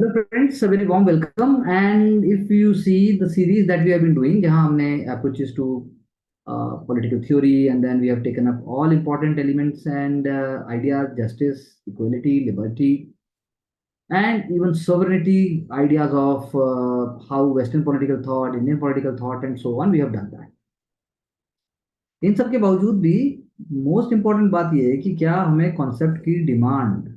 Hello friends, a very warm welcome. And if you see the series that we have been doing, जहाँ हमने approaches to political theory, and then we have taken up all important elements and ideas, justice, equality, liberty, and even sovereignty, ideas of how Western political thought, Indian political thought, and so on. We have done that. इन सब के बावजूद भी most important बात यह है कि क्या हमें कॉन्सेप्ट की डिमांड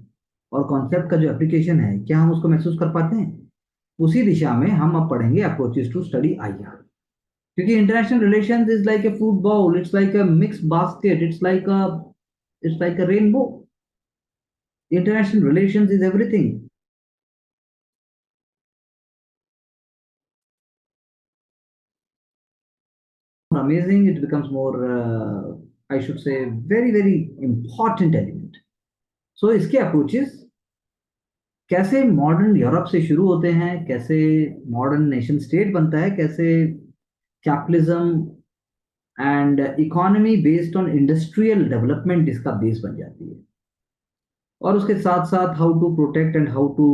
और कॉन्सेप्ट का जो एप्लीकेशन है, क्या हम उसको महसूस कर पाते हैं। उसी दिशा में हम अब पढ़ेंगे अप्रोचेस टू स्टडी आईआर। क्योंकि international relations is like a fruit bowl, it's like a mix basket, it's like a rainbow. International relations is everything. Amazing, it becomes more, I should say, very very important element. So इसके approaches कैसे modern Europe से शुरू होते हैं, कैसे modern nation state बनता है, कैसे capitalism and economy based on industrial development इसका बेस बन जाती है। और उसके साथ साथ how to protect and how to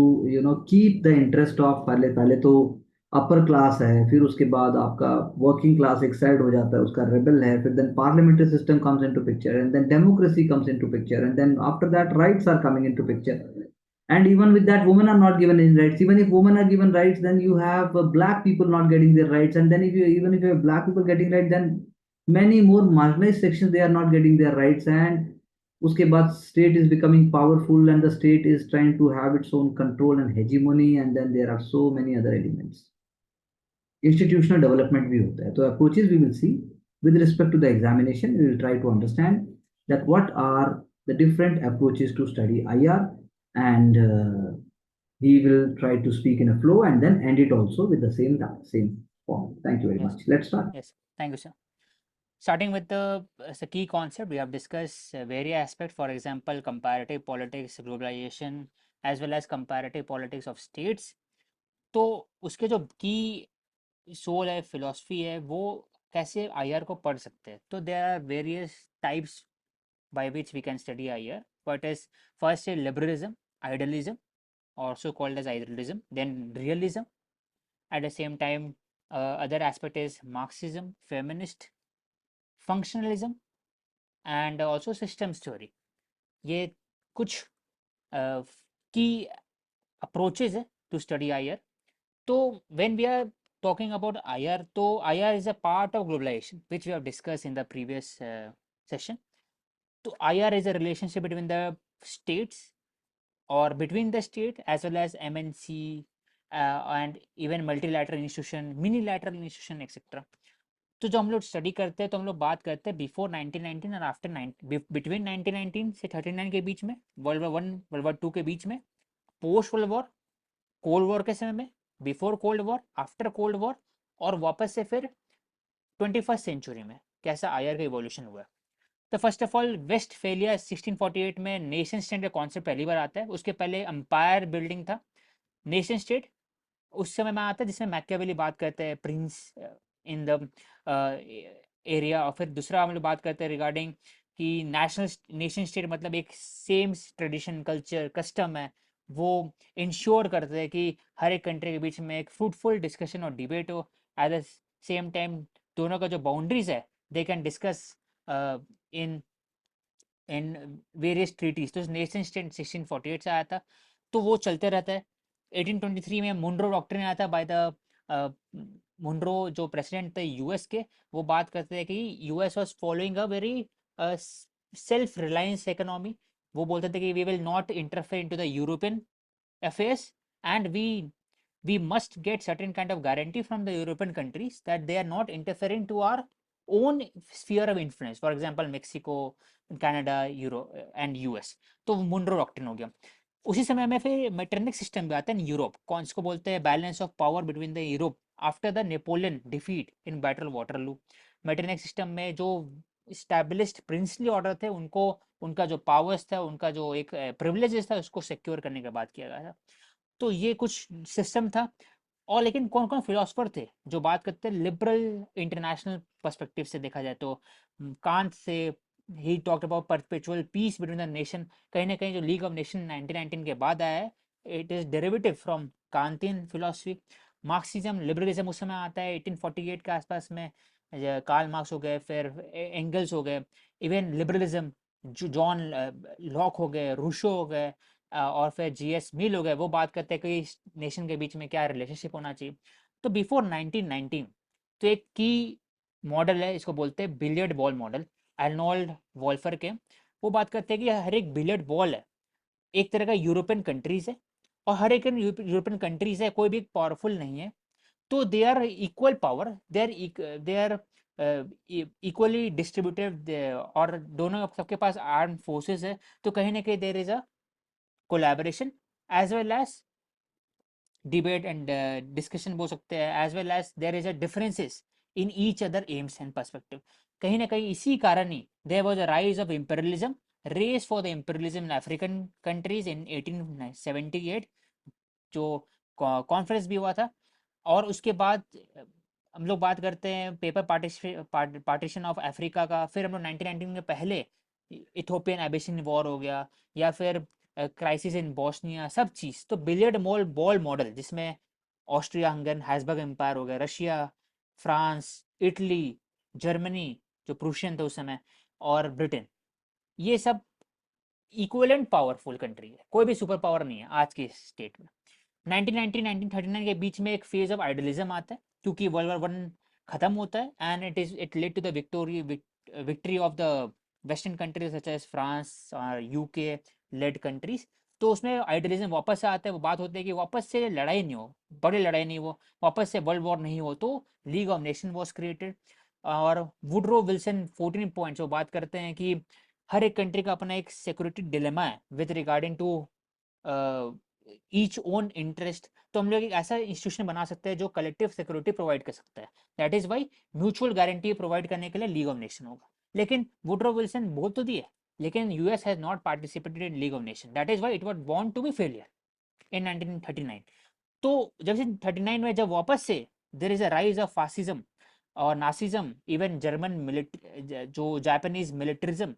keep the interest of, पहले पहले तो अपर क्लास है, फिर उसके बाद आपका वर्किंग क्लास एक साइड हो जाता है, उसका रेबल है, फिर then parliamentary system comes into picture, and then democracy comes into picture, and then after that rights are coming into picture. And even with that, women are not given any rights. Even if women are given rights, then you have black people not getting their rights. And then if you have black people getting rights, then many more marginalized sections, they are not getting their rights. And उसके बाद state is becoming powerful, and the state is trying to have its own control and hegemony. And then there are so many other elements. Institutional development भी होता है. तो approaches we will see with respect to the examination. We will try to understand that what are the different approaches to study IR, and he will try to speak in a flow and then end it also with the same form. Thank you very Yes, much. Let's start. yes. Thank you, sir. Starting with the key concept, we have discussed various aspects, for example, comparative politics, globalization, as well as comparative politics of states. तो उसके जो की soul है, philosophy है, वो कैसे IR को पढ़ सकते हैं। तो there are various types by which we can study IR. What is first is liberalism, idealism, also called as idealism, then realism. At the same time, other aspect is Marxism, feminist, functionalism, and also systems theory. ये कुछ की approaches है to study IR. तो when we are talking about IR, तो IR is a part of globalization, which we have discussed in the previous session. So IR is a relationship between the states or between the state as well as MNC and even multilateral institution, minilateral institution, etc. तो जो हम लोग study करते हैं, तो हम लोग बात करते हैं बिफोर 1919 और आफ्टर बिटवीन 1919 से 39 के बीच में, वर्ल्ड वॉर 1 वर्ल्ड वॉर 2 के बीच में, post world war, cold war के समय में, before cold war, after cold war, और वापस से फिर 21st सेंचुरी में कैसा आयर का इवोल्यूशन हुआ। तो फर्स्ट ऑफ ऑल वेस्ट फेलिया 1648 में नेशन स्टेट का कॉन्सेप्ट पहली बार आता है। उसके पहले अंपायर बिल्डिंग था। नेशन स्टेट उस समय में आता है जिसमें मैकियावेली बात करते हैं प्रिंस इन द एरिया, और फिर दूसरा हम लोग बात करते हैं रिगार्डिंग कि नेशनल नेशन स्टेट मतलब एक सेम ट्रेडिशन, कल्चर, कस्टम है, वो इंश्योर करते हैं कि हर एक कंट्री के बीच में एक फ्रूटफुल डिस्कशन और डिबेट हो। एट द सेम टाइम दोनों का जो बाउंड्रीज है they can discuss in in various treaties. तो नेशन स्टेट 1648 से आया था, तो वो चलते रहता है। 1823 में मुनरो डॉक्ट्रिन आया था बाय द मुनरो, जो प्रेसिडेंट थे यूएस के। वो बात करते हैं कि US was following a very self reliance economy. वो बोलते थे कि we will not interfere into the European affairs, and we must get certain kind of guarantee from the European countries that they are not interfering to our own sphere of influence, for example Mexico, Canada, Euro and US। तो Munro doctrine हो गया। उसी समय में फिर Metternich system भी आता है यूरोप, कौन इसको बोलते हैं balance of power between the Europe after the Napoleon defeat in battle Waterloo. Metternich system में जो स्टैब्लिश्ड प्रिंसली ऑर्डर थे, उनको उनका जो पावर्स था, उनका जो एक प्रिविलेजेस था, उसको सिक्योर करने का बात किया गया था। तो ये कुछ सिस्टम था। और लेकिन कौन कौन फिलोसफर थे जो बात करते हैं लिबरल इंटरनेशनल पर्सपेक्टिव से देखा जाए तो कांट से ही talked about perpetual peace between the nation. कहीं ना कहीं जो लीग ऑफ नेशन 1919 के बाद आया है, it is derivative from Kantian philosophy, Marxism, liberalism उस समय आता है 1848 के आसपास में। कार्ल मार्क्स हो गए, फिर एंगल्स हो गए, इवन लिबरलिज्म जॉन लॉक हो गए, रूशो हो गए, और फिर जीएस मिल हो गए, वो बात करते हैं कि नेशन के बीच में क्या रिलेशनशिप होना चाहिए। तो बिफोर 1919 तो एक की मॉडल है, इसको बोलते हैं बिलियर्ड बॉल मॉडल, अर्नोल्ड वॉल्फर के। वो बात करते हैं कि हर एक बिलियर्ड बॉल है एक तरह का यूरोपियन कंट्रीज है, और हर एक यूरोपियन कंट्रीज है, कोई भी पावरफुल नहीं है, तो they are equal power, they are equally distributed, और दोनों सबके पास आर्म फोर्सेस है, तो कहीं ना कहीं there is a collaboration as well as debate and discussion बोल सकते हैं, as well as there is a differences in each other aims and perspective. कहीं ना कहीं इसी कारण ही there was a rise of imperialism, race for the imperialism in African countries in 1878, जो कॉन्फ्रेंस भी हुआ था। और उसके बाद हम लोग बात करते हैं पेपर पार्टीशन ऑफ अफ्रीका का, फिर हम लोग 1919 के पहले इथोपियन एबिशन वॉर हो गया, या फिर क्राइसिस इन बोस्निया, सब चीज़। तो बिलियर्ड मॉल बॉल मॉडल जिसमें ऑस्ट्रिया हंगन हैसबर्ग एम्पायर हो गया, रशिया, फ्रांस, इटली, जर्मनी जो प्रूशियन थे उस समय, और ब्रिटेन, ये सब इक्विवेलेंट पावरफुल कंट्री है, कोई भी सुपर पावर नहीं है आज के स्टेट में। 1939 के बीच में एक फेज ऑफ आइडलिज्म आता है, क्योंकि वर्ल्ड वॉर वन खत्म होता है, and it led to the victory of the western countries such as France और यूके लेड कंट्रीज। तो उसमें आइडलिज्म वापस आता है। वो बात होती है कि वापस से लड़ाई नहीं हो, बड़ी लड़ाई नहीं हो, वापस से वर्ल्ड वॉर नहीं हो, तो league of nation was created. और वुडरो विल्सन 14 पॉइंट्स वो बात करते हैं कि हर एक कंट्री का अपना एक सिक्योरिटी डिलेमा है with regarding to each own interest. तो हम लोग एक ऐसा इंस्टीट्यूशन बना सकते हैं जो कलेक्टिव सिक्योरिटी प्रोवाइड कर सकता है। That is why mutual guarantee provide करने के लिए लीग ऑफ नेशन होगा। लेकिन वुडरो विल्सन बोल तो दिए, लेकिन US has not participated in league of nation, that is why it was born to be failure in 1939। तो जब से 39 में जब वापस से there is a rise of fascism और नासिज्म, इवन जर्मन मिलिट्री जो जापानीज मिलिट्रिज्म,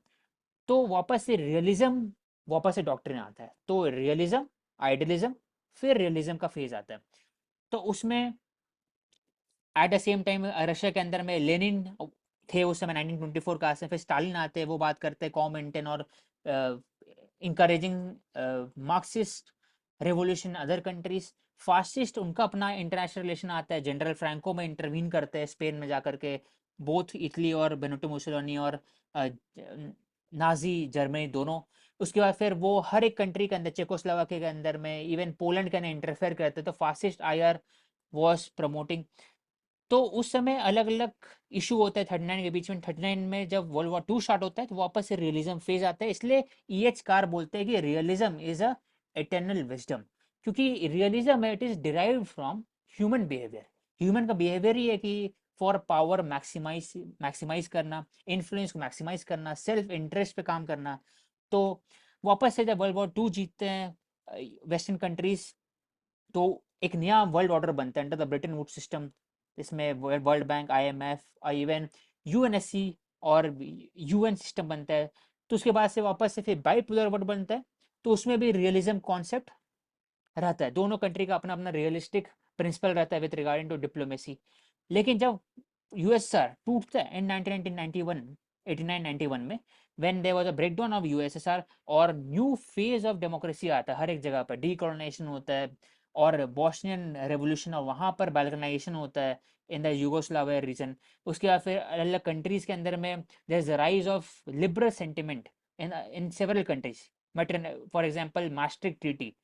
तो वापस से रियलिज्म, वापस से डॉक्ट्रिन आता है। तो रियलिज्म, आइडियलिज्म, फिर रियलिज्म का फेज आता है। तो उसमें eight the same time Russia के अंदर में लेनिन थे उस समय 1924 का, फिर स्टालिन आते हैं, वो बात करते हैं कॉमेंटेन और encouraging Marxist revolution other countries. Fascist उनका अपना इंटरनेशनल रिलेशन आता है, जनरल फ्रैंको में इंटरवीन करते हैं स्पेन में जाकर के, बोथ इटली और बेनिटो मुसोलिनी और नाजी जर्मनी दोनों। उसके बाद फिर वो हर एक कंट्री के अंदर, चेकोस्लोवाकिया के अंदर में, इवन पोलैंड के अंदर इंटरफेयर करते, तो फासिस्ट आईआर वॉज प्रमोटिंग। तो उस समय अलग अलग इशू होता है 39 के बीच में। 39 में जब वर्ल्ड वॉर टू स्टार्ट होता है तो वापस से रियलिज्म फेज आता है, इसलिए EH कार बोलते हैं कि realism is a eternal wisdom, क्योंकि realism it is derived from human behaviour. Human का बिहेवियर ही है कि फॉर पावर मैक्सिमाइज मैक्सिमाइज करना, इन्फ्लुएंस को मैक्सिमाइज करना, सेल्फ इंटरेस्ट पे काम करना। तो वापस से जब वर्ल्ड वॉर टू जीतते हैं वेस्टर्न कंट्रीज, तो एक नया वर्ल्ड ऑर्डर बनता है under the Britain would system. इसमें वर्ल्ड बैंक, IMF और इवन UNSC और UN सिस्टम बनता है। तो उसके बाद से वापस से फिर बाइपोलर वर्ल्ड बनता है, तो उसमें भी रियलिज्म कॉन्सेप्ट रहता है। दोनों कंट्री का अपना अपना रियलिस्टिक प्रिंसिपल रहता है विद रिगार्डिंग टू डिप्लोमेसी। लेकिन जब USSR टूटता है इन 1991 89-91 में, when there was a breakdown of USSR, और न्यू फेज ऑफ डेमोक्रेसी आता है हर एक जगह पर, डीकोलोनाइजेशन होता है और बॉस्नियन रेवोल्यूशन, और वहाँ पर बैल्कनाइजेशन होता है इन द यूगोस्लाविया रीजन। उसके बाद फिर अलग अलग कंट्रीज के अंदर में there is a rise of liberal sentiment in several countries. But for example maastricht treaty,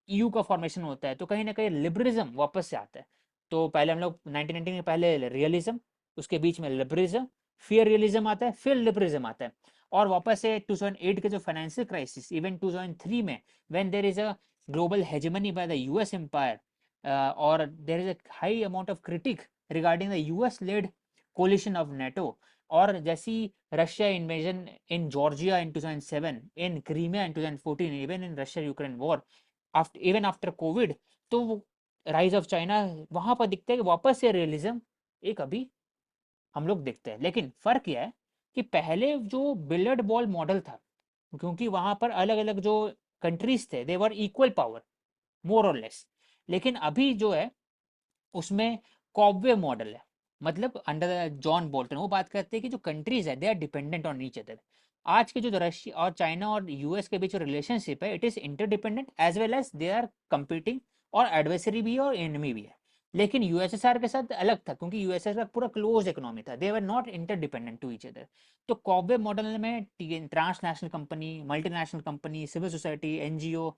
EU का फॉर्मेशन होता है, तो कहीं ना कहीं लिबरलिज्म वापस से आता है। तो पहले हम लोग 1919 के पहले रियलिज्म, उसके बीच में लिबरलिज्म, फिर रियलिज्म आता है, फिर लिबरलिज्म आता है। और वापस से 2008 के जो फाइनेंशियल क्राइसिस, इवन 2003 में when there is a global hegemony by the US empire, और there is a high amount of critique regarding the US led coalition of NATO. और जैसी Russia invasion in Georgia in 2007, in Crimea in 2014, even in Russia Ukraine war, after even after Covid, तो rise of China, वहां पर दिखता है कि वापस से रियलिज्म एक अभी हम लोग देखते हैं। लेकिन फर्क यह है कि पहले जो बिलियर्ड बॉल मॉडल था, क्योंकि वहां पर अलग अलग जो कंट्रीज थे दे वर इक्वल पावर मोर और लेस, लेकिन अभी जो है उसमें कॉबवे मॉडल है, मतलब अंडर जॉन बोल्टन वो बात करते हैं कि जो कंट्रीज है they are dependent on each other. आज के जो रशिया और चाइना और यूएस के बीच जो रिलेशनशिप है it is interdependent as well as they are competing, और एडवर्सरी भी है और एनिमी भी है। लेकिन यूएसएसआर के साथ अलग था, क्योंकि यूएसएसआर पूरा क्लोज इकोनॉमी था, they were not interdependent to each other. तो कॉबवे मॉडल में transnational company, multinational company, civil society, NGO,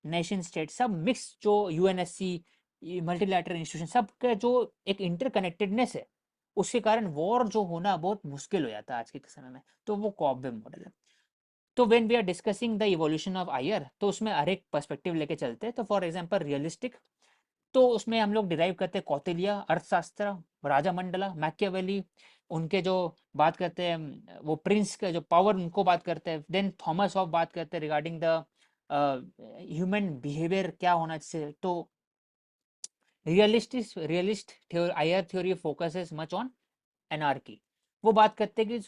nation state सब मिक्स, जो यूएनएससी, मल्टीलैटरल इंस्टीट्यूशन सब का जो एक इंटरकनेक्टेडनेस है, उसके कारण वॉर जो होना बहुत मुश्किल हो जाता है आज के समय में। तो वो कॉबवे मॉडल है। तो when we are discussing the evolution of IR, तो उसमें हर एक पर्सपेक्टिव लेके चलते हैं। तो फॉर एग्जांपल रियलिस्टिक, तो उसमें हम लोग डिराइव करते हैं कौटिल्य अर्थशास्त्र, राजा मंडला, मैकियावेली, उनके जो बात करते हैं वो प्रिंस का जो पावर उनको बात करते हैं। देन थॉमस हॉब बात करते हैं रिगार्डिंग द ह्यूमन बिहेवियर क्या होना चाहिए। तो realist IR theory focuses much on anarchy. वो बात करते हैं कि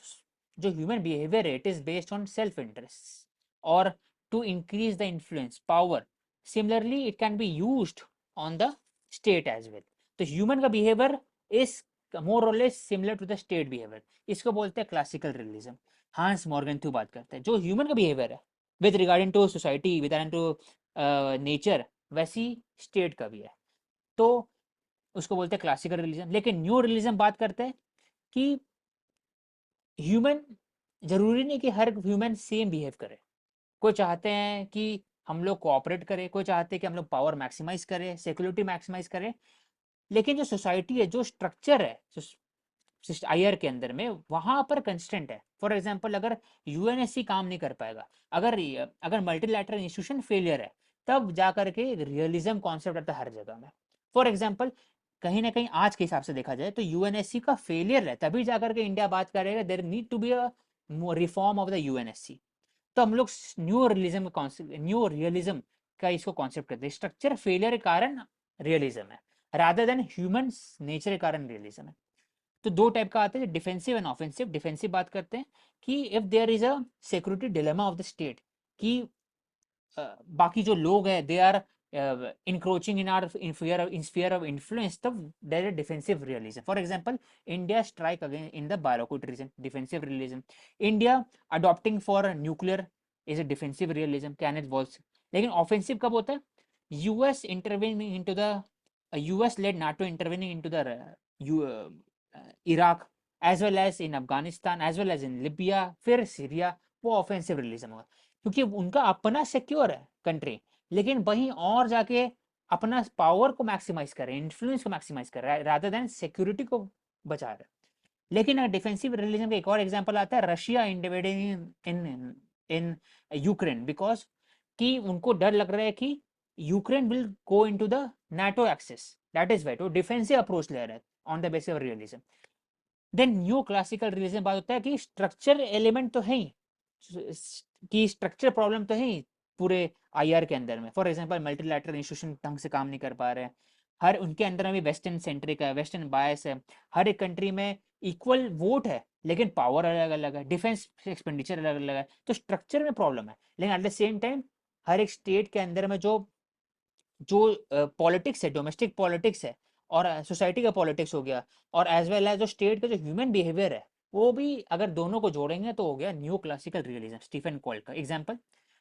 जो ह्यूमन बिहेवियर है it is based on self interest और to increase the influence power, similarly it can be used on the state as well. तो ह्यूमन का बिहेवियर इज मोर और less similar to the state behaviour, इसको बोलते हैं classical realism. हांस मॉर्गन्थ्यू बात करते हैं जो ह्यूमन का बिहेवियर है with regarding to society, with regarding to nature, वैसी स्टेट का भी है। तो उसको बोलते हैं क्लासिकल रिलीजन। लेकिन न्यू रिलीजन बात करते हैं कि ह्यूमन, जरूरी नहीं कि हर ह्यूमन सेम बिहेव करे। कोई चाहते हैं कि हम लोग कोऑपरेट करें, कोई चाहते हैं कि हम लोग पावर मैक्सिमाइज करें, सिक्योरिटी मैक्सिमाइज करें। लेकिन जो सोसाइटी है, जो स्ट्रक्चर है आईआर के अंदर में, वहां पर कंस्टेंट है। फॉर एग्जांपल अगर यूएनएससी काम नहीं कर पाएगा, अगर अगर मल्टीलैटरल इंस्टीट्यूशन फेलियर है, तब जा करके रियलिज्म कॉन्सेप्ट आता है हर जगह में। फॉर एग्जांपल कहीं ना कहीं आज के हिसाब से देखा जाए तो यूएनएससी का फेलियर है, तभी जाकर के इंडिया बात करेगा there need to be a reform of the UNSC. तो हम लोग न्यू रियलिज्म का इसको कॉन्सेप्ट करते हैं, स्ट्रक्चर फेलियर के कारण रियलिज्म है, रादर देन ह्यूमन नेचर के कारण रियलिज्म है। तो दो टाइप का आते हैं, डिफेंसिव एंड ऑफेंसिव। डिफेंसिव बात करते हैं कि if there is a security dilemma of the state, कि बाकी जो लोग हैं they are encroaching in our in sphere of influence, तब there is defensive realism. For example, India strike again in the Barakut region, defensive realism. India adopting for nuclear is a defensive realism, Kenneth Walsh. लेकिन offensive कब होता है? US intervening into the US led NATO intervening into the Iraq as well as in Afghanistan as well as in Libya, फिर Syria, वो offensive realism होगा, क्योंकि उनका अपना सिक्योर है कंट्री, लेकिन वहीं और जाके अपना पावर को मैक्सिमाइज कर रहे हैं, इन्फ्लुएंस को मैक्सिमाइज कर रहा है, रादर देन सिक्योरिटी को बचा रहा है। लेकिन डिफेंसिव रिलीजन का एक और एग्जांपल आता है Russia invading in in Ukraine, because कि उनको डर लग रहा है कि Ukraine will go into the NATO access, that is why वो डिफेंसिव अप्रोच ले रहा है on the basis of realism. Then new classical religion बात होता है कि स्ट्रक्चर एलिमेंट तो है ही, कि स्ट्रक्चर प्रॉब्लम तो है ही पूरे आईआर के अंदर में। फॉर एग्जांपल मल्टीलैटरल इंस्टीट्यूशन ढंग से काम नहीं कर पा रहे हैं, हर उनके अंदर में भी वेस्टर्न सेंट्रिक है, वेस्टर्न बायस है, हर एक कंट्री में इक्वल वोट है लेकिन पावर अलग अलग है, डिफेंस एक्सपेंडिचर अलग अलग है, तो स्ट्रक्चर में प्रॉब्लम है। लेकिन एट द सेम टाइम हर एक स्टेट के अंदर में जो जो पॉलिटिक्स है, डोमेस्टिक पॉलिटिक्स है, और सोसाइटी का पॉलिटिक्स हो गया, और एज वेल एज जो स्टेट का जो ह्यूमन बिहेवियर है, वो भी अगर दोनों को जोड़ेंगे तो हो गया new classical realism, Stephen Colt का। Example,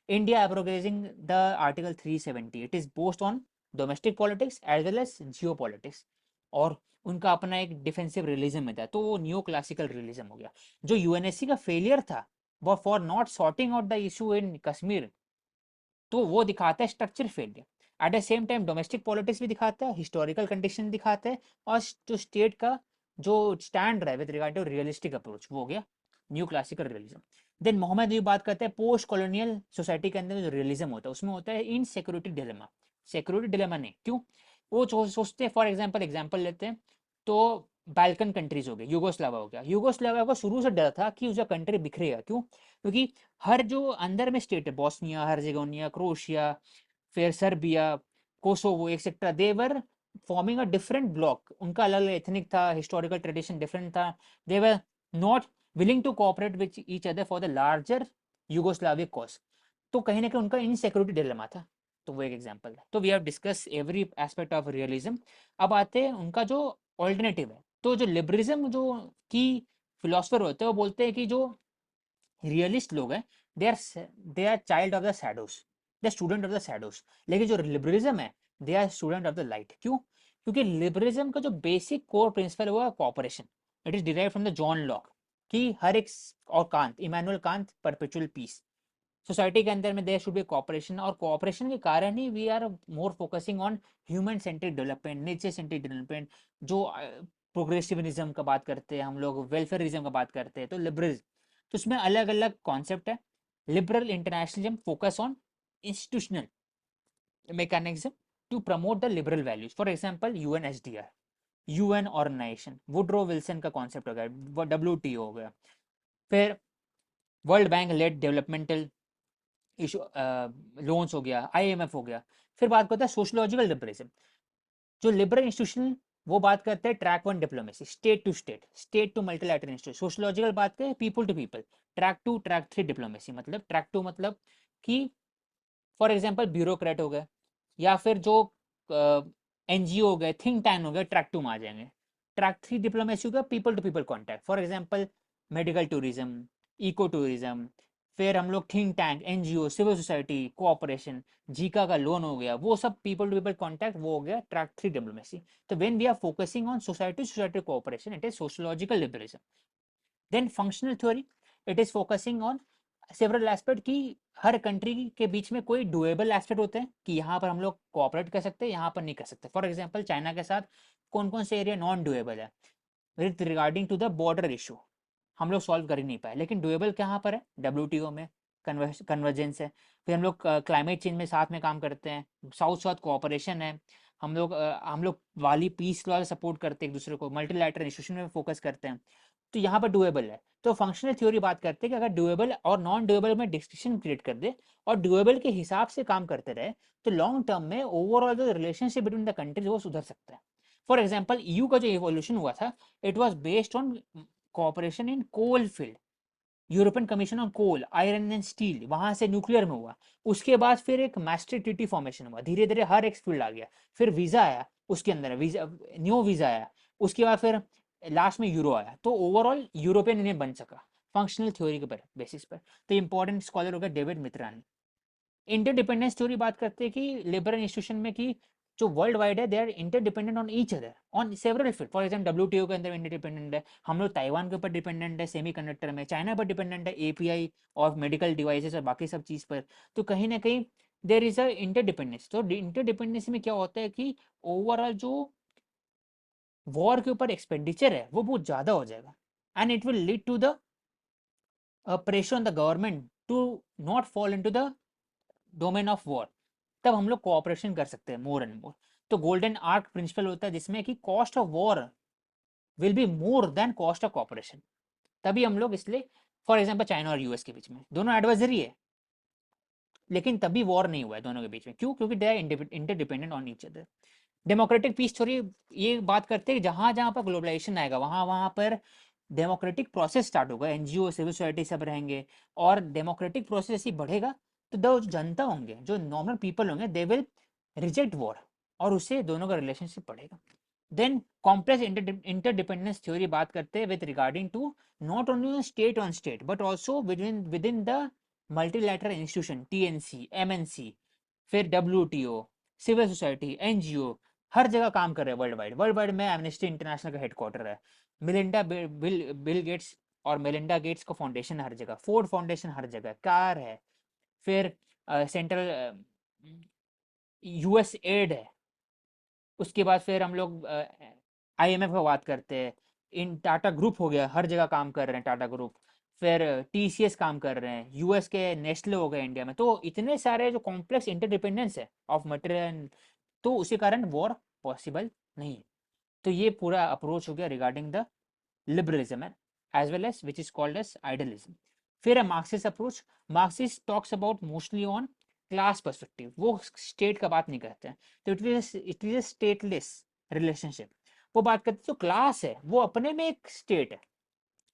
India abrogating the article 370, it is boost on domestic politics as well as geopolitics, और उनका अपना एक डिफेंसिव रियलिज्म में था, तो वो न्यू क्लासिकल रियलिज्म हो गया। जो यूएनएससी का फेलियर था वो for not sorting out the issue in Kashmir, तो वो दिखाता है structure failure. Eight the same time domestic politics भी दिखाता है, हिस्टोरिकल कंडीशन दिखाता है, और जो स्टेट का जो स्टैंड रहा है with regard to realistic approach, वो हो गया new classical realism. Then Mohammad ये बात करते हैं पोस्ट कॉलोनियल सोसाइटी के अंदर जो रियलिज्म होता है उसमें होता है इन सिक्योरिटी डिलेमा। सिक्योरिटी डिलेमा नहीं, क्यों? वो सोचते हैं, फॉर एग्जाम्पल लेते हैं तो बाल्कन कंट्रीज हो गए, यूगोस्लाविया हो गया, यूगोस्लाविया को शुरू से डर था कि उसका कंट्री बिखरेगा, क्यों? क्योंकि हर जो अंदर में स्टेट है, बॉस्निया हर्जेगोनिया, क्रोएशिया, फिर Serbia, Kosovo etcetera, they were forming a different block, उनका अलग अलग एथनिक था, हिस्टोरिकल ट्रेडिशन डिफरेंट था, they were not willing to cooperate with each other for the larger Yugoslavic cause. तो कहीं ना कहीं उनका इनसिक्योरिटी डिलेमा था। तो वो एक एग्जांपल है। तो we have discuss every aspect of realism. अब आते हैं उनका जो ऑल्टरनेटिव है। तो जो लिबरलिज्म जो की फिलोसफर होते हैं वो बोलते हैं कि जो रियलिस्ट लोग हैं they are child of the shadows, they student of the shadows. लेकिन जो लिबरलिज्म है they are student of the light. क्यों? क्योंकि लिबरलिज्म का जो बेसिक कोर प्रिंसिपल है वो है cooperation. It is derive from the John Locke कि हर एक और Kant, Immanuel Kant, perpetual peace. Society के अंदर में देयर शुड बी कॉपरेशन, और कॉपरेशन के कारण ही we are more focusing on human centric development, nature centric development. जो प्रोग्रेसिविज्म का बात करते हैं हम लोग, वेलफेयरिज्म का बात करते हैं, तो लिबरलिज्म, तो उसमें अलग अलग कॉन्सेप्ट है। Liberal internationalism focus on institutional mechanism to promote the liberal values. For example, UNSDR, UN organisation, Woodrow Wilson का कॉन्सेप्ट हो गया, WTO हो गया, फिर world bank led developmental issue loans हो गया, IMF हो गया। फिर बात करते हैं सोशोलॉजिकल लिबरलिज्म। जो लिबरल इंस्टीट्यूशन वो बात करते हैं track one diplomacy, state to state, state to multilateral institution. Sociological बात करें people to people, track two track three diplomacy. मतलब ट्रैक टू मतलब कि फॉर एग्जाम्पल ब्यूरोक्रेट हो गए, या फिर जो NGO हो गए, थिंक टैंक हो गए, ट्रैक टू में आ जाएंगे। ट्रैक थ्री डिप्लोमेसी हो गया people to people contact, for example medical tourism, eco tourism. फिर हम लोग think tank, NGO, civil society, cooperation, JICA का लोन हो गया, वो सब पीपल टू पीपल कॉन्टैक्ट, वो हो गया ट्रैक थ्री डिप्लोमेसी। तो when we are focusing on society society cooperation, it is sociological liberalism. Then functional theory, it is focusing on several aspect कि हर कंट्री के बीच में कोई डुएबल एस्पेक्ट होते हैं कि यहाँ पर हम लोग कोऑपरेट कर सकते हैं, यहाँ पर नहीं कर सकते। फॉर एग्जांपल चाइना के साथ कौन कौन से एरिया नॉन डुएबल है with regarding to the border issue, हम लोग सॉल्व कर ही नहीं पाए। लेकिन डुएबल कहाँ पर है? WTO में कन्वर्जेंस है। फिर हम लोग क्लाइमेट चेंज में साथ में काम करते हैं, साउथ साउथ कोऑपरेशन है। हम लोग वाली पीस लॉ सपोर्ट करते हैं एक दूसरे को, मल्टीलैटरल इंस्टीट्यूशन में फोकस करते हैं। तो यहाँ पर डुएबल है। तो फंक्शनल थ्योरी बात करते हैं कि अगर डुएबल और नॉन डुएबल में डिस्टिंक्शन क्रिएट कर दे और डुएबल के हिसाब से काम करते रहे, तो लॉन्ग टर्म में ओवरऑल जो रिलेशनशिप बिटवीन द कंट्रीज वो सुधर सकता है। फॉर एग्जाम्पल EU का जो इवोल्यूशन हुआ था, it was based on cooperation in coal field. European commission on coal, iron and steel, वहां से न्यूक्लियर में हुआ। उसके बाद फिर एक मास्टर ट्रीटी फॉर्मेशन हुआ, धीरे धीरे हर एक फील्ड आ गया। फिर वीजा आया, उसके अंदर वीजा, न्यू वीजा आया। उसके बाद फिर लास्ट में यूरो आया, तो ओवरऑल यूरोपियन यूनियन बन सका फंक्शनल थ्योरी के बेसिस पर। तो इंपॉर्टेंट स्कॉलर हो गया डेविड मित्रानी। इंटरडिपेंडेंस थ्योरी बात करते हैं कि लिबरल इंस्टीट्यूशन में कि जो वर्ल्ड वाइड है they are interdependent on each other on several field. For example WTO के अंदर इंटरडिपेंडेंट है, हम लोग ताइवान के ऊपर डिपेंडेंट है सेमी कंडक्टर में, चाइना पर डिपेंडेंट है API और मेडिकल डिवाइसेस और बाकी सब चीज़ पर। तो कहीं ना कहीं देर इज अ इंटरडिपेंडेंस। तो इंटरडिपेंडेंस में क्या होता है कि ओवरऑल जो वॉर के ऊपर एक्सपेंडिचर है वो बहुत ज़्यादा हो जाएगा, and it will lead to the pressure on the government to not fall into the domain of war. तब हम लोग कोऑपरेशन कर सकते हैं मोर एंड मोर। तो गोल्डन आर्क प्रिंसिपल होता है जिसमें कि cost of war will be more than cost of cooperation. तभी हम लोग इसलिए, फॉर एग्जांपल चाइना और US के बीच में दोनों एडवाइजरी है, लेकिन तभी वॉर नहीं हुआ है दोनों के बीच में। क्यों? क्योंकि they are interdependent on each other. Democratic peace theory ये बात करते हैं जहां जहां पर ग्लोबलाइजेशन आएगा वहां वहां पर डेमोक्रेटिक प्रोसेस स्टार्ट होगा, NGO, सिविल सोसाइटी सब रहेंगे, और डेमोक्रेटिक प्रोसेस ही बढ़ेगा तो जो जनता होंगे, जो नॉर्मल पीपल होंगे, दे विल रिजेक्ट वॉर, और उससे दोनों का रिलेशनशिप बढ़ेगा। देन कॉम्प्लेक्स इंटरडिपेंडेंस थ्योरी बात करते हैं with regarding to not only state on state but also within the multilateral institution, TNC, MNC, फिर WTO, सिविल सोसाइटी, NGO, हर जगह काम कर रहे हैं वर्ल्ड वाइड। वर्ल्ड वाइड में एमनेस्टी इंटरनेशनल का हेडक्वार्टर है, मिलिंडा बिल गेट्स और मेलिंडा गेट्स का फाउंडेशन हर जगह, फोर्ड फाउंडेशन हर जगह, कार है, फिर सेंट्रल US एड है। उसके बाद फिर हम लोग IMF का बात करते हैं, इन टाटा ग्रुप हो गया, हर जगह काम कर रहे हैं टाटा ग्रुप। फिर TCS काम कर रहे हैं, US के नेस्ले हो गए इंडिया में। तो इतने सारे जो कॉम्प्लेक्स इंटरडिपेंडेंस है ऑफ मटेरियल, तो उसी कारण वॉर पॉसिबल नहीं है। तो ये पूरा अप्रोच हो गया regarding the liberalism as well as which is called as idealism. फिर है Marxist approach. Marxist talks about mostly on class perspective, वो स्टेट का बात नहीं करते हैं। तो it is a stateless relationship. वो बात करते हैं जो क्लास है वो अपने में एक स्टेट है,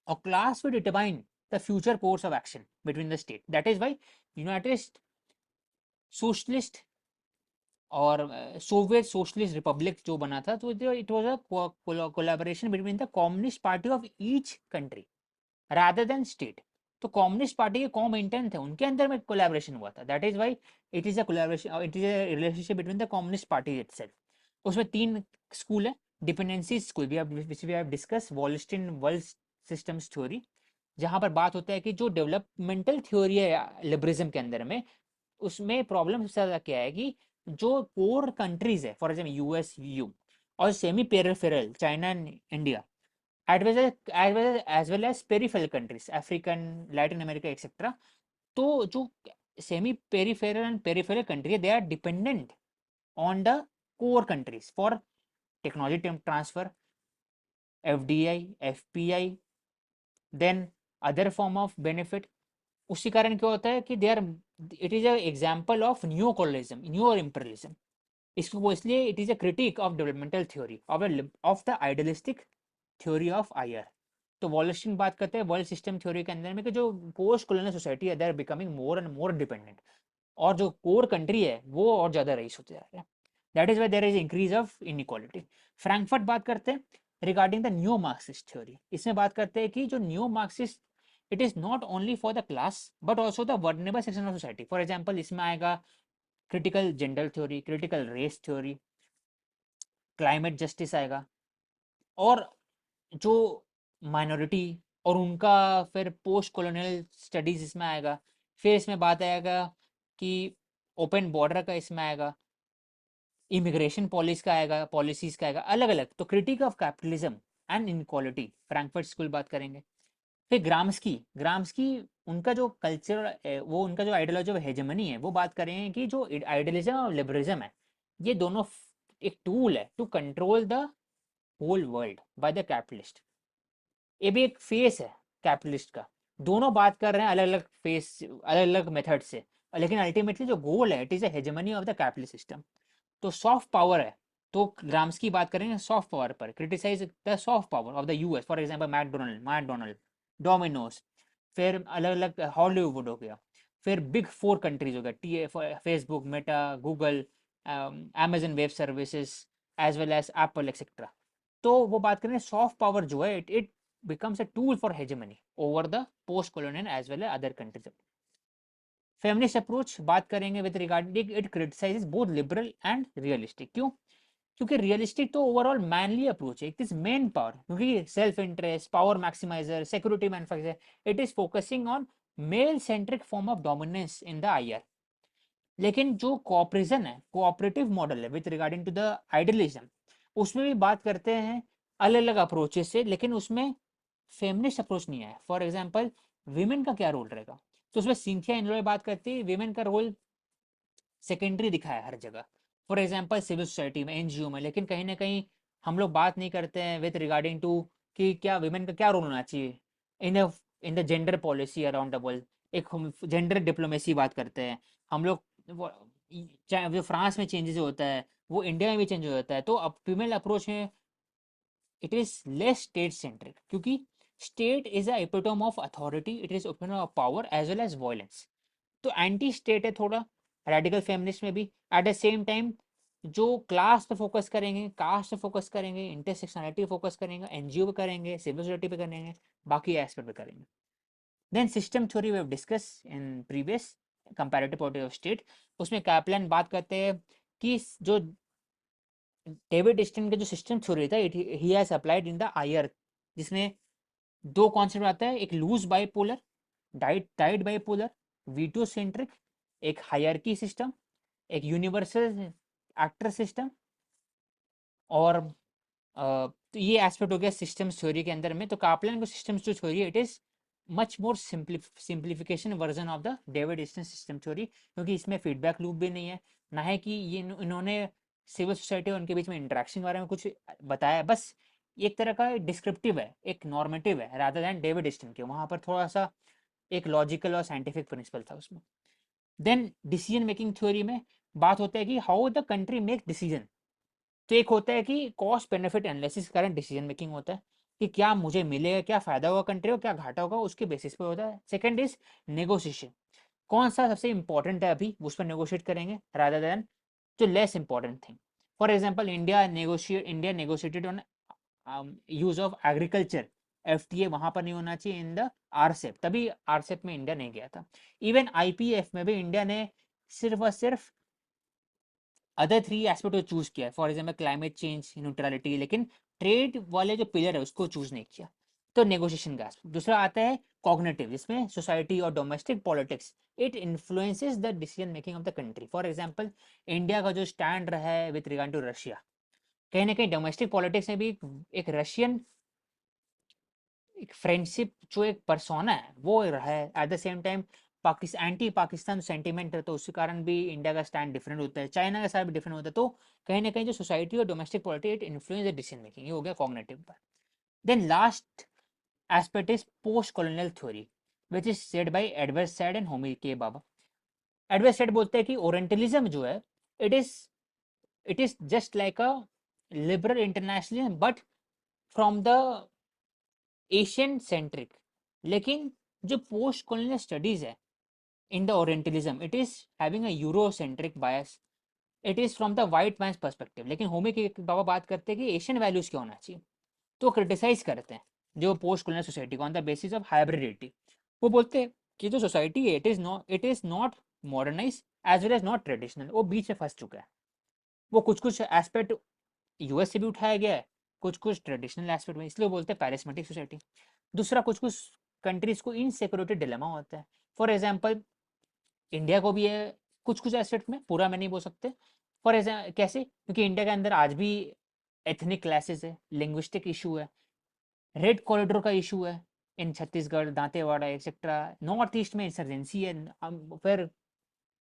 और class will determine the future course of action between the state. That is why united socialist और सोवियत सोशलिस्ट रिपब्लिक जो बना था, तो it was a collaboration between the communist party of each country rather than state. तो communist party के Comintern थे, उनके अंदर में कोलैबोरेशन हुआ था, that is why it is a collaboration, it is a relationship between the communist party itself. उसमें तीन स्कूल है, dependency school we have discuss Wallerstein world systems theory, जहां पर बात होता है कि जो डेवलपमेंटल थ्योरी है लिबरलिज्म के अंदर में, उसमें प्रॉब्लम सबसे ज्यादा क्या है कि जो पोर कंट्रीज है, फॉर एग्जाम्पल यूएस यू, और semi peripheral China and India, as well as peripheral countries, African, Latin America, etc. तो जो semi peripheral and peripheral country है, they are dependent on the core countries for technology transfer, FDI, FPI, then other form of benefit. उसी कारण क्या होता है कि they are, it is a example of new colonism, new imperialism. इसको इसलिए it is a critique of developmental theory of the idealistic theory of IR. तो Wallerstein बात करते हैं वर्ल्ड सिस्टम थ्योरी के अंदर में कि जो पोस्ट कॉलोनियल सोसाइटी है, they are becoming more and more dependent, और जो कोर कंट्री है वो और ज्यादा रईस होते जा रहे हैं। That is why there is increase of inequality. Frankfurt बात करते हैं regarding the new Marxist theory. इसमें बात करते हैं कि जो new Marxist, it is not only for the class but also the vulnerable section of society. For example इसमें आएगा critical gender theory, critical race theory, climate justice आएगा, और जो माइनॉरिटी और उनका फिर पोस्ट कॉलोनियल स्टडीज इसमें आएगा। फिर इसमें बात आएगा कि ओपन बॉर्डर का इसमें आएगा, इमिग्रेशन पॉलिसी का आएगा, पॉलिसीज का आएगा अलग अलग। तो critic of capitalism and inequality, Frankfurt school बात करेंगे। फिर ग्राम्सकी, ग्राम्सकी उनका जो कल्चर, वो उनका जो आइडियोलॉजी ऑफ हेजेमनी है, वो बात करेंगे कि जो आइडियलिज्म और लिबरलिज्म है, ये दोनों एक टूल है to control the whole world by the capitalist. ये भी एक फेस है कैपिटलिस्ट का। दोनों बात कर रहे हैं अलग अलग फेस, अलग अलग मेथड से, लेकिन अल्टीमेटली जो गोल है, it is hegemony of the capitalist system. तो सॉफ्ट पावर है, तो ग्राम्स की बात करेंगे सॉफ्ट पावर पर, criticise the soft power of the US, for example McDonald, Domino's, फिर अलग अलग हॉलीवुड हो गया, फिर बिग फोर कंट्रीज हो गया, टी Facebook, Meta, Google, Amazon web services, as well as Apple etcetera. तो वो बात करें सॉफ्ट पावर जो है, it becomes a tool for hegemony over the post colonial as well as other countries. Feminist approach बात करेंगे with regarding it criticises both liberal and realistic. क्यों? क्योंकि रियलिस्टिक तो ओवरऑल मैनली अप्रोच है, it is men power, क्योंकि self interest, power maximiser, security manufacture, it is focusing on male centric form of dominance in the IR. लेकिन जो cooperation है, cooperative model है with regarding to the idealism, उसमें भी बात करते हैं अलग अलग अप्रोचेस से, लेकिन उसमें फेमिनिस्ट अप्रोच नहीं आया। फॉर एग्जाम्पल विमेन का क्या रोल रहेगा, तो उसमें सिंथिया इनलोय बात करती है विमेन का रोल सेकेंडरी दिखाया हर जगह, फॉर एग्जाम्पल सिविल सोसाइटी में, एनजीओ में, लेकिन कहीं ना कहीं हम लोग बात नहीं करते हैं विद रिगार्डिंग टू कि क्या विमेन का क्या रोल होना चाहिए in in the gender policy around the world. एक हम जेंडर डिप्लोमेसी बात करते हैं हम लोग, चाहे जो फ्रांस में चेंजेस होता है वो इंडिया में भी चेंज हो जाता है। तो अब फीमेल अप्रोच में it is less state centric, क्योंकि state is a epitome of authority, it is epitome of power as well as violence. तो एंटी स्टेट है थोड़ा रेडिकल फेमिनिस्ट में भी। एट द सेम टाइम जो क्लास पे focus करेंगे, कास्ट पे फोकस करेंगे, इंटरसेक्शनलिटी पे फोकस करेंगे, एनजीओ पे करेंगे, सिविल सोसाइटी पे करेंगे, बाकी एस्पेक्ट पे करेंगे। Then system theory we have discuss in previous comparative politics of state. उसमें कैपलन बात करते हैं कि जो डेविड स्टीन का जो सिस्टम थ्योरी था, he has applied in the IR, जिसमें दो कॉन्सेप्ट आता है, एक loose bipolar, tight bipolar, veto centric, एक हायरार्की सिस्टम, एक यूनिवर्सल एक्टर सिस्टम। और तो ये एस्पेक्ट हो गया सिस्टम्स थ्योरी के अंदर में। तो कापलन को सिस्टम्स जो थ्योरी है, it is much more simplification version of the David Easton system theory, क्योंकि इसमें फीडबैक लूप भी नहीं है, ना है कि ये इन्होंने सिविल सोसाइटी और उनके बीच में इंटरेक्शन के बारे में कुछ बताया, बस एक तरह का डिस्क्रिप्टिव है, एक नॉर्मेटिव है, रादर दैन डेविड ईस्टन के वहाँ पर थोड़ा सा एक लॉजिकल और साइंटिफिक प्रिंसिपल था उसमें। देन डिसीजन मेकिंग थ्योरी में बात होता है कि how the country make decision. तो एक होता है कि कॉस्ट बेनिफिट एनालिसिस कारण डिसीजन मेकिंग होता है, कि क्या मुझे मिलेगा, क्या फायदा होगा कंट्री को, क्या घाटा होगा, उसके बेसिस पे होता है। सेकंड इज नेगोशिएशन, कौन सा सबसे इंपॉर्टेंट है अभी उस पर नेगोशिएट करेंगे रादर देन जो less important thing. For example India negotiated on use of agriculture, FTA वहां पर नहीं होना चाहिए इन द आरसेप, तभी आरसेप में इंडिया नहीं गया था। इवन आईपीएफ में भी इंडिया ने सिर्फ और सिर्फ अदर 3 एस्पेक्ट को चूज किया है, for example climate change, neutrality, लेकिन ट्रेड वाले जो पिलर है उसको चूज नहीं किया। तो नेगोशिएशन का एस्पेक्ट। दूसरा आता है कॉग्निटिव, जिसमें सोसाइटी और domestic politics it influences the decision making of the country. For example India का जो स्टैंड रहा है विद रिगार्ड टू रशिया, कहीं ना कहीं डोमेस्टिक पॉलिटिक्स में भी एक रशियन एक फ्रेंडशिप जो एक परसोना है वो रहा है। Eight the same time Pakistan anti Pakistan sentiment है, तो उसके कारण भी इंडिया का स्टैंड डिफरेंट होता है, चाइना का साथ भी डिफरेंट होता है। तो कहीं ना कहीं जो सोसाइटी और domestic politics it influence the decision making, ये हो गया कॉग्निटिव पर। Then last aspect is post colonial theory which is said by Edward Said and Homi K Bhabha. Edward Said बोलते हैं कि ओरिएंटलिज्म जो है it is it is just like a liberal internationalism but from the Asian centric. लेकिन जो post colonial studies है in the orientalism it is having a eurocentric bias, it is from the white man's perspective. लेकिन Homi K बाबा बात करते हैं कि Asian values क्या होना चाहिए, तो क्रिटिसाइज करते हैं जो पोस्ट कॉलोनियल सोसाइटी को on the basis of hybridity. वो बोलते हैं कि जो सोसाइटी है it is not modernize as well as not traditional, वो बीच में फंस चुका है। वो कुछ कुछ एस्पेक्ट यूएस से भी उठाया गया है, कुछ कुछ ट्रेडिशनल एस्पेक्ट में, इसलिए बोलते हैं पैरिस्मेटिक सोसाइटी। दूसरा कुछ कुछ कंट्रीज को इनसिक्योरिटी डिलेमा होता है। फॉर एग्जाम्पल इंडिया को भी है कुछ कुछ एस्पेक्ट में, पूरा मैं नहीं बोल सकते। फॉर एग्जाम्पल कैसे, क्योंकि इंडिया के अंदर आज भी एथनिक क्लासेस है, लिंग्विस्टिक इशू है, रेड कॉरिडोर का इशू है in Chhattisgarh, Dantewada etcetera. North east में इंसर्जेंसी है, फिर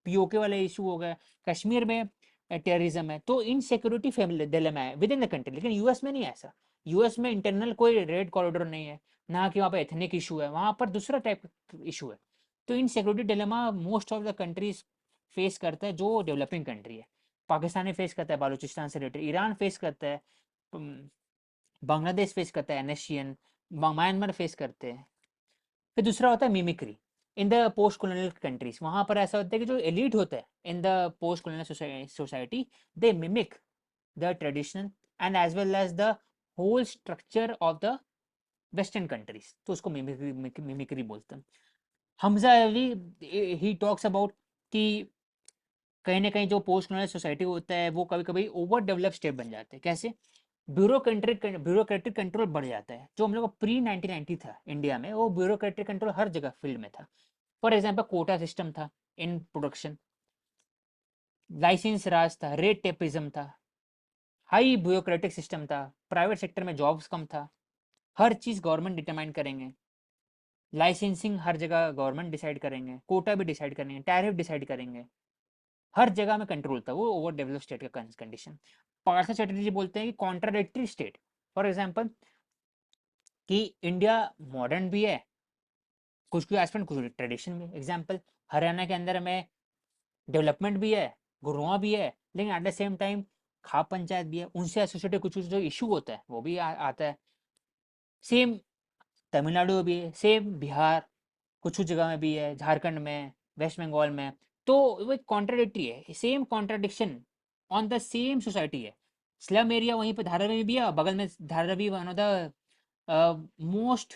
पीओके वाला इशू हो गया, कश्मीर में टेररिज्म है। तो इनसिक्योरिटी फैमिली डिलेमा है विद इन द कंट्री। लेकिन यूएस में नहीं है ऐसा, यूएस में इंटरनल कोई रेड कॉरिडोर नहीं है, ना कि वहाँ पर एथनिक इशू है, वहाँ पर दूसरा टाइप इशू है। तो insecurity dilemma most of the countries face करता है जो डेवलपिंग कंट्री है। पाकिस्तान फेस करता है बालूचिस्तान से रिलेटेड, ईरान फेस करता है, बांग्लादेश फेस करता है, एनएसशियन म्यांमार फेस करते हैं। फिर दूसरा होता है mimicry in the post colonial countries. वहां पर ऐसा होता है कि जो एलिट होता है in the post colonial society they mimic the traditional and as well as the whole structure of the western countries, तो उसको मिमिक्री बोलते हैं। Hamza Ali he talks about कि कहीं ना कहीं जो पोस्ट कॉलोनियल सोसाइटी होता है वो कभी कभी ओवर डेवलप स्टेट बन जाते हैं। कैसे? ब्यूरोक्रेटिक कंट्रोल बढ़ जाता है। जो हम लोग प्री 1990 था इंडिया में, वो ब्यूरोक्रेटिक कंट्रोल हर जगह फील्ड में था। फॉर एग्जाम्पल कोटा सिस्टम था इन प्रोडक्शन, लाइसेंस राज था, रेट टेपिज्म था, हाई ब्यूरोक्रेटिक सिस्टम था, प्राइवेट सेक्टर में जॉब्स कम था, हर चीज़ गवर्नमेंट डिटरमाइन करेंगे, लाइसेंसिंग हर जगह गवर्नमेंट डिसाइड करेंगे, कोटा भी डिसाइड करेंगे, टैरिफ डिसाइड करेंगे, हर जगह में कंट्रोल था। वो ओवर डेवलप स्टेट का कंडीशन। पार्थ चैटर्जी बोलते हैं कि कॉन्ट्राडिक्टरी स्टेट। फॉर एग्जाम्पल कि इंडिया मॉडर्न भी है कुछ कुछ एस्पेक्ट, कुछ ट्रेडिशन भी। एग्जाम्पल हरियाणा के अंदर में डेवलपमेंट भी है, गुरुआ भी है, लेकिन एट द सेम टाइम खाप पंचायत भी है, उनसे एसोसिएटेड कुछ कुछ जो इशू होता है वो भी आता है। सेम तमिलनाडु में भी है, सेम बिहार कुछ कुछ जगह में भी है, झारखंड में, वेस्ट बंगाल में। तो वो एक कॉन्ट्राडिक्टरी है, same contradiction on the same society है। स्लम एरिया वहीं पे धारावी में भी है, और बगल में Dharavi one of the most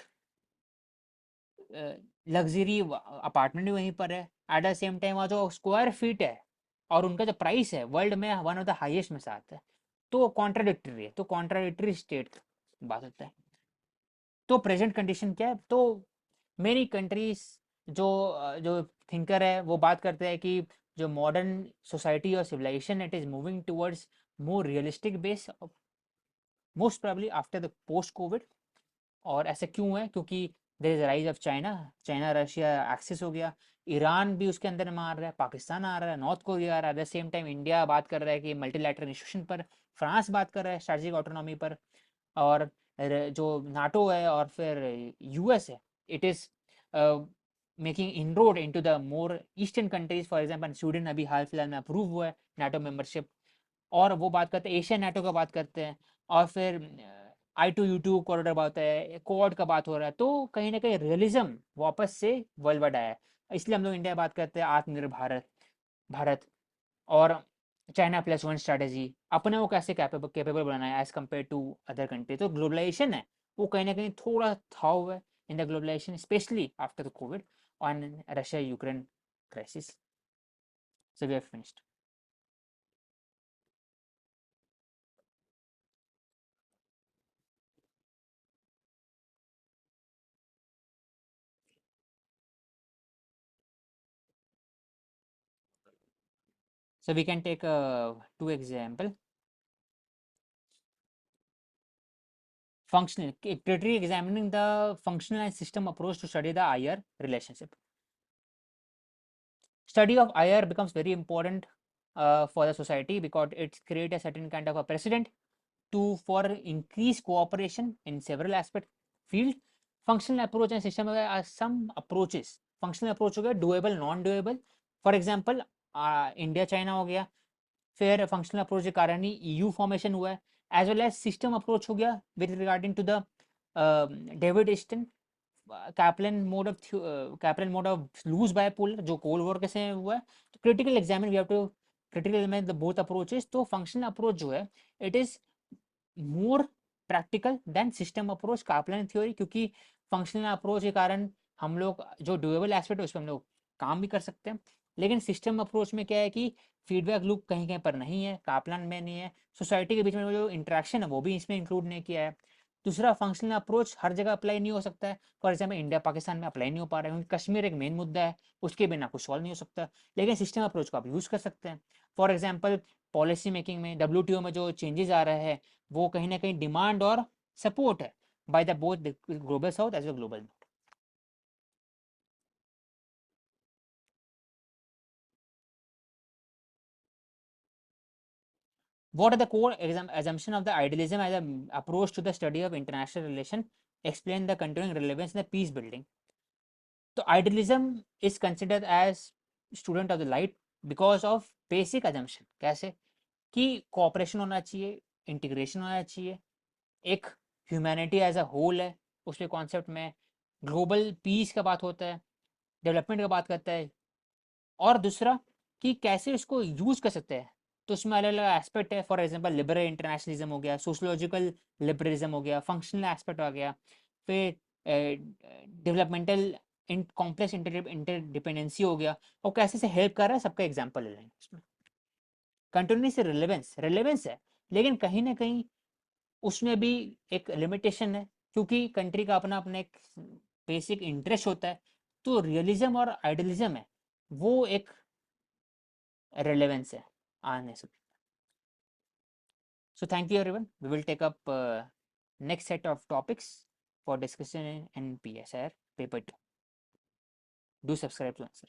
luxury apartment भी वहीं पर है। एट द सेम टाइम वहाँ जो स्क्वायर फीट है और उनका जो प्राइस है वर्ल्ड में वन ऑफ द हाईएस्ट में से आता है। तो कॉन्ट्राडिक्टरी है, तो कॉन्ट्राडिक्टरी स्टेट बात होता है। तो प्रेजेंट कंडीशन क्या है? तो मेनी कंट्रीज जो थिंकर है वो बात करते हैं कि जो मॉडर्न सोसाइटी और civilization it is moving towards more realistic base most probably after the post covid. और ऐसा क्यों है? क्योंकि there is rise of China, China Russia axis हो गया, ईरान भी उसके अंदर मार रहा है, पाकिस्तान आ रहा है, नॉर्थ कोरिया आ रहा है। Eight the same time India बात कर रहा है कि मल्टीलैटरल इंस्टीट्यूशन पर, फ्रांस बात कर रहा है स्ट्रेटेजिक ऑटोनॉमी पर, और जो नाटो है और फिर यूएस है it is making इनरोड into the more eastern countries. For example Sweden अभी हाल फिलहाल में अप्रूव हुआ है नाटो मेंबरशिप। और वो बात करते हैं एशिया नाटो का बात करते हैं, और फिर I2U2 कॉरिडोर बात है, क्वाड का बात हो रहा है। तो कहीं ना कहीं रियलिज्म वापस से वर्ल्ड वाइड आया है। इसलिए हम लोग इंडिया बात करते हैं आत्मनिर्भर भारत भारत। और चाइना प्लस वन स्ट्रैटेजी, अपने को कैसे कैपेबल बनाना है as compare to other country. तो ग्लोबलाइजेशन है वो कहीं ना कहीं थोड़ा था हुआ है in the globalization, especially after the covid on Russia Ukraine crisis. So we have finished. So we can take two example. Functional, critically examining the functional and system approach to study the IR relationship. Study of IR becomes very important for the society because it creates a certain kind of a precedent to for increased cooperation in several aspect field. Functional approach and system are some approaches. Functional approach हो गया doable, non doable. For example, India China हो गया, फिर functional approach के कारण ही EU formation हुआ है, as well as system approach हो गया with regarding to the David Easton Kaplan mode of loose bipolar जो कोल्ड वॉर के से हुआ है। तो critical examine we have to critical examine the both approaches. तो फंक्शनल अप्रोच जो है it is more practical than system approach Kaplan theory, क्योंकि फंक्शनल अप्रोच के कारण हम लोग जो डुएबल एस्पेक्ट है उस पर हम लोग काम भी कर सकते हैं, लेकिन सिस्टम अप्रोच में क्या है कि फीडबैक लूप कहीं कहीं पर नहीं है, कापलान में नहीं है, सोसाइटी के बीच में जो इंटरेक्शन है वो भी इसमें इंक्लूड नहीं किया है। दूसरा, फंक्शनल अप्रोच हर जगह अप्लाई नहीं हो सकता है। फॉर एग्जाम्पल इंडिया पाकिस्तान में अप्लाई नहीं हो पा रहा है क्योंकि कश्मीर एक मेन मुद्दा है, उसके बिना कुछ सॉल्व नहीं हो सकता, लेकिन सिस्टम अप्रोच को आप यूज़ कर सकते हैं। फॉर एग्जाम्पल पॉलिसी मेकिंग में WTO में जो चेंजेस आ रहे हैं वो कहीं ना कहीं डिमांड और सपोर्ट है by the both global south as well global north. What are the core assumption of the idealism as an approach to the study of international relation? Explain the continuing relevance in the peace building. So idealism is considered as student of the light because of basic assumption. कैसे कि cooperation होना चाहिए, integration होना चाहिए, एक humanity as a whole है उसके concept में, ग्लोबल पीस का बात होता है, डेवलपमेंट का बात करता है, और दूसरा कि कैसे इसको यूज कर सकते हैं। तो उसमें अलग अलग एस्पेक्ट है। फॉर एग्जांपल लिबरल इंटरनेशनलिज्म हो गया, सोशोलॉजिकल लिबरलिज्म हो गया, फंक्शनल एस्पेक्ट हो गया, फिर डेवलपमेंटल इन कॉम्प्लेक्स इंटरडिपेंडेंसी हो गया, और कैसे से हेल्प कर रहा है सबका एग्जाम्पल ले लेंगे उसमें। कंटिन्यूस रिलेवेंस रिलेवेंस है, लेकिन कहीं ना कहीं उसमें भी एक लिमिटेशन है, क्योंकि कंट्री का अपना अपना एक बेसिक इंटरेस्ट होता है। तो रियलिज्म और आइडियलिज्म है वो एक रेलेवेंस है आने से। So thank you everyone. We will take up next set of topics for discussion in PSR paper 2. Do subscribe to answer.